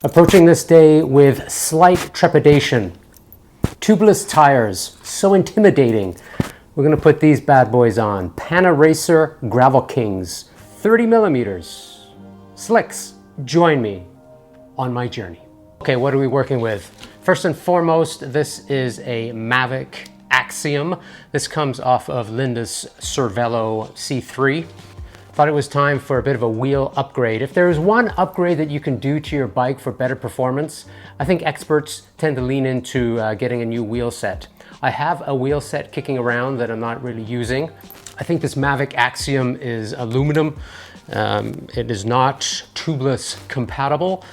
Approaching this day with slight trepidation. Tubeless tires, so intimidating. We're gonna put these bad boys on. Racer Gravel Kings, 30 millimeters. Slicks, join me on my journey. Okay, what are we working with? First and foremost, this is a Mavic Axiom. This comes off of Linda's Cervelo C3. Thought it was time for a bit of a wheel upgrade. If there is one upgrade that you can do to your bike for better performance, I think experts tend to lean into getting a new wheel set. I have a wheel set kicking around that I'm not really using. I think this Mavic Axiom is aluminum. It is not tubeless compatible,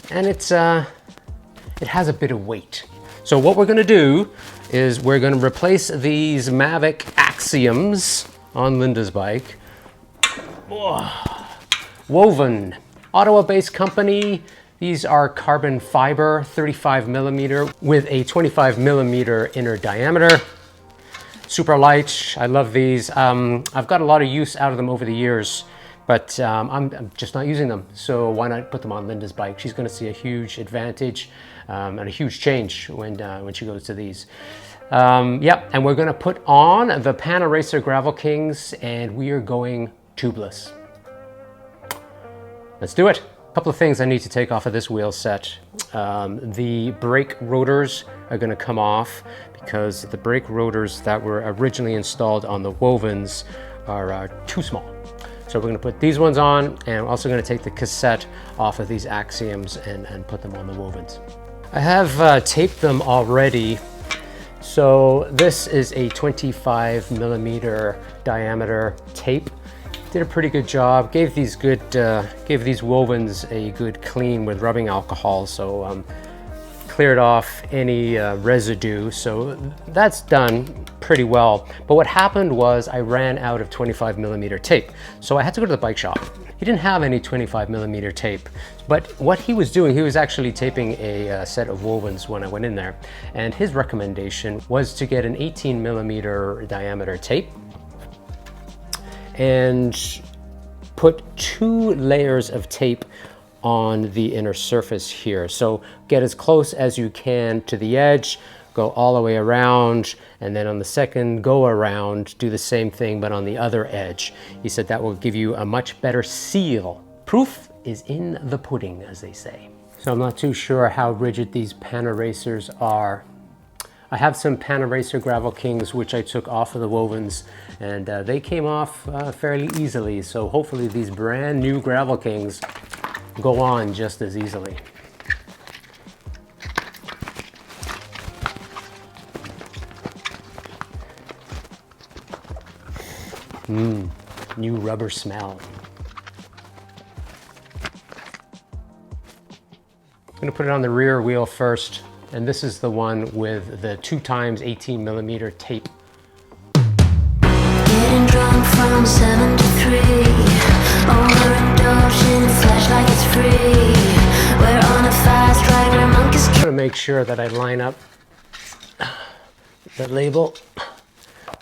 and it has a bit of weight. So what we're gonna do is we're gonna replace these Mavic Axioms on Linda's bike. Woven, Ottawa-based company. These are carbon fiber, 35 millimeter with a 25 millimeter inner diameter. Super light, I love these. I've got a lot of use out of them over the years, but I'm just not using them. So why not put them on Linda's bike? She's gonna see a huge advantage and a huge change when she goes to these. Yep, and we're gonna put on the Racer Gravel Kings, and we are going tubeless. Let's do it. A couple of things I need to take off of this wheel set. The brake rotors are going to come off because the brake rotors that were originally installed on the Wovens are too small. So we're going to put these ones on, and we're also going to take the cassette off of these Axioms and put them on the Wovens. I have taped them already. So this is a 25 millimeter diameter tape. Did a pretty good job. Gave these Wovens a good clean with rubbing alcohol, so cleared off any residue. So that's done pretty well. But what happened was I ran out of 25 millimeter tape, so I had to go to the bike shop. He didn't have any 25 millimeter tape, but what he was doing, he was actually taping a set of Wovens when I went in there, and his recommendation was to get an 18 millimeter diameter tape and put 2 layers of tape on the inner surface here. So get as close as you can to the edge, go all the way around, and then on the second go around, do the same thing but on the other edge. He said that will give you a much better seal. Proof is in the pudding, as they say. So I'm not too sure how rigid these Racers are. I have some Racer Gravel Kings which I took off of the Wovens, and they came off fairly easily. So hopefully these brand new Gravel Kings go on just as easily. New rubber smell. I'm gonna put it on the rear wheel first. And this is the one with the 2x 18 millimeter tape. Getting drunk from 7 to 3. Overindulging, flesh like it's free. We're on a fast ride where monkeys. I'm gonna make sure that I line up the label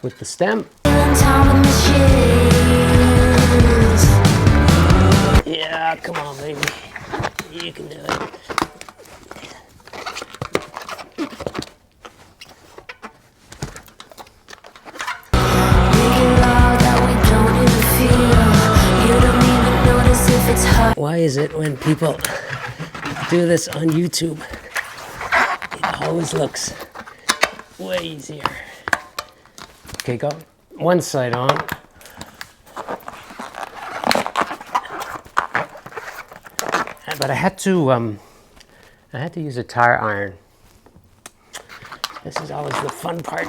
with the stem. Yeah, come on, baby. You can do it. Why is it when people do this on YouTube, it always looks way easier? Okay, got one side on. But I had to use a tire iron. This is always the fun part.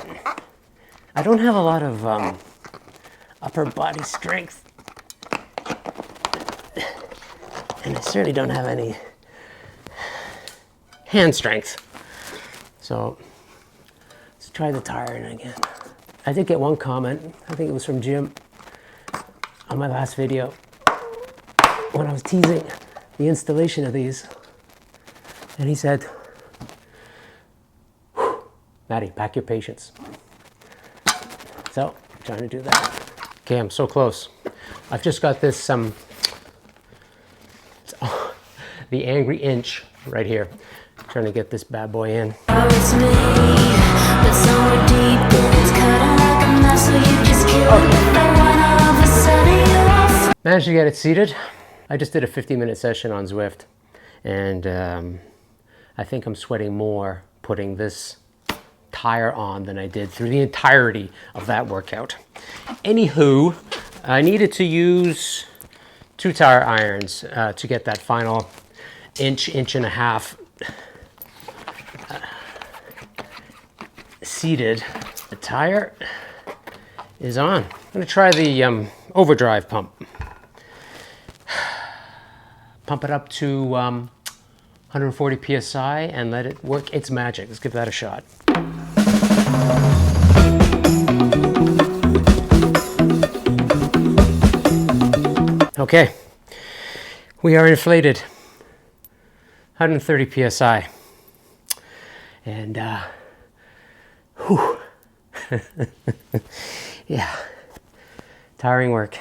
I don't have a lot of upper body strength. And I certainly don't have any hand strength. So let's try the tire iron again. I did get one comment, I think it was from Jim, on my last video, when I was teasing the installation of these. And he said, Maddie, pack your patience. So, I'm trying to do that. Okay, I'm so close. I've just got this the angry inch right here. Trying to get this bad boy in. Managed to get it seated. I just did a 50-minute session on Zwift, and I think I'm sweating more putting this tire on than I did through the entirety of that workout. Anywho, I needed to use 2 tire irons to get that final inch and a half seated. The tire is on. I'm gonna try the overdrive pump. Pump it up to 140 PSI and let it work its magic. Let's give that a shot. Okay, we are inflated, 130 PSI. And whew. Yeah, tiring work.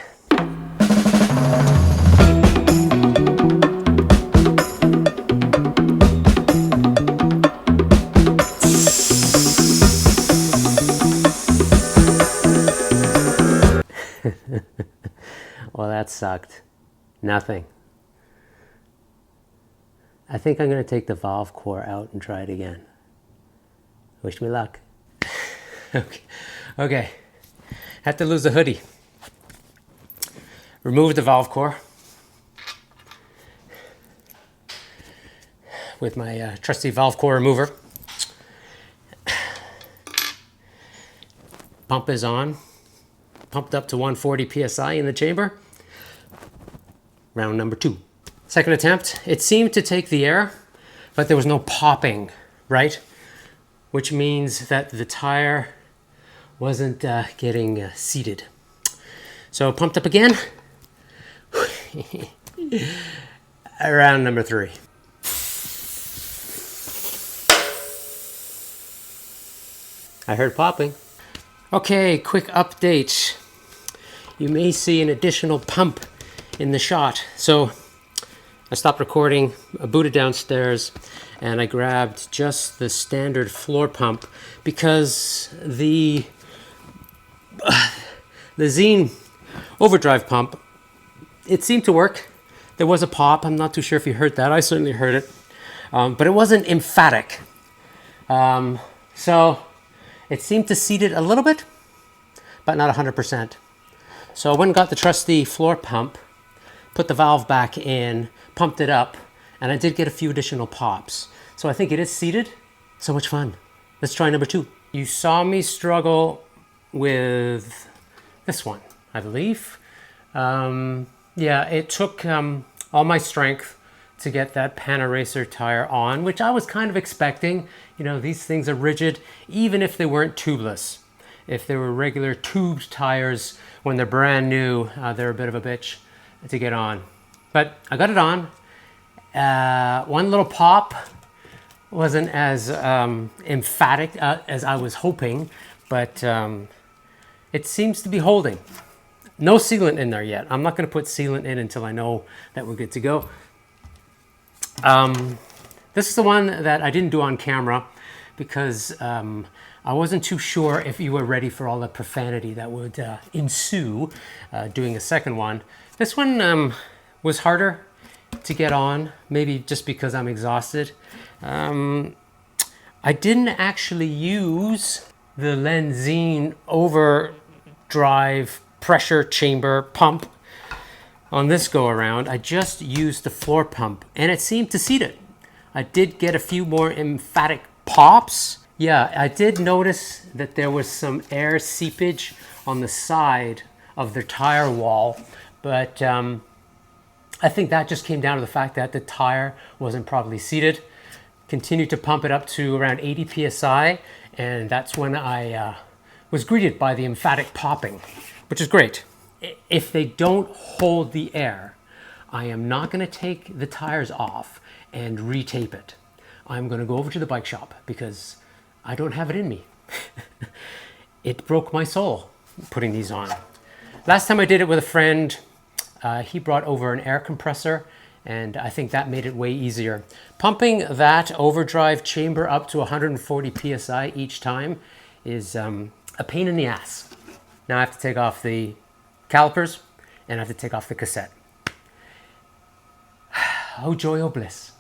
Well, that sucked. Nothing. I think I'm going to take the valve core out and try it again. Wish me luck. Okay. Had to lose the hoodie. Remove the valve core with my trusty valve core remover. Pump is on. Pumped up to 140 PSI in the chamber. Round number 2. Second attempt, it seemed to take the air, but there was no popping, right? Which means that the tire wasn't getting seated. So pumped up again. Round number 3. I heard popping. Okay, quick update. You may see an additional pump in the shot. So I stopped recording, I booted downstairs, and I grabbed just the standard floor pump because the Zine overdrive pump, it seemed to work. There was a pop. I'm not too sure if you heard that. I certainly heard it, but it wasn't emphatic. So it seemed to seat it a little bit, but not 100%. So I went and got the trusty floor pump, put the valve back in, pumped it up, and I did get a few additional pops. So I think it is seated. So much fun. Let's try number 2. You saw me struggle with this one, I believe. Yeah, it took all my strength to get that Panaracer tire on, which I was kind of expecting. You know, these things are rigid, even if they weren't tubeless. If they were regular tubed tires, when they're brand new, they're a bit of a bitch to get on. But I got it on. One little pop wasn't as emphatic as I was hoping, but it seems to be holding. No sealant in there yet. I'm not going to put sealant in until I know that we're good to go. This is the one that I didn't do on camera because I wasn't too sure if you were ready for all the profanity that would ensue doing a second one. This one was harder to get on, maybe just because I'm exhausted. I didn't actually use the Zine overdrive pressure chamber pump on this go around. I just used the floor pump and it seemed to seat it. I did get a few more emphatic pops. Yeah, I did notice that there was some air seepage on the side of the tire wall, but I think that just came down to the fact that the tire wasn't properly seated. Continued to pump it up to around 80 PSI, and that's when I was greeted by the emphatic popping, which is great. If they don't hold the air, I am not going to take the tires off and retape it. I'm going to go over to the bike shop because I don't have it in me. It broke my soul putting these on. Last time I did it with a friend, he brought over an air compressor and I think that made it way easier. Pumping that overdrive chamber up to 140 psi each time is a pain in the ass. Now I have to take off the calipers and I have to take off the cassette. Oh joy, oh bliss.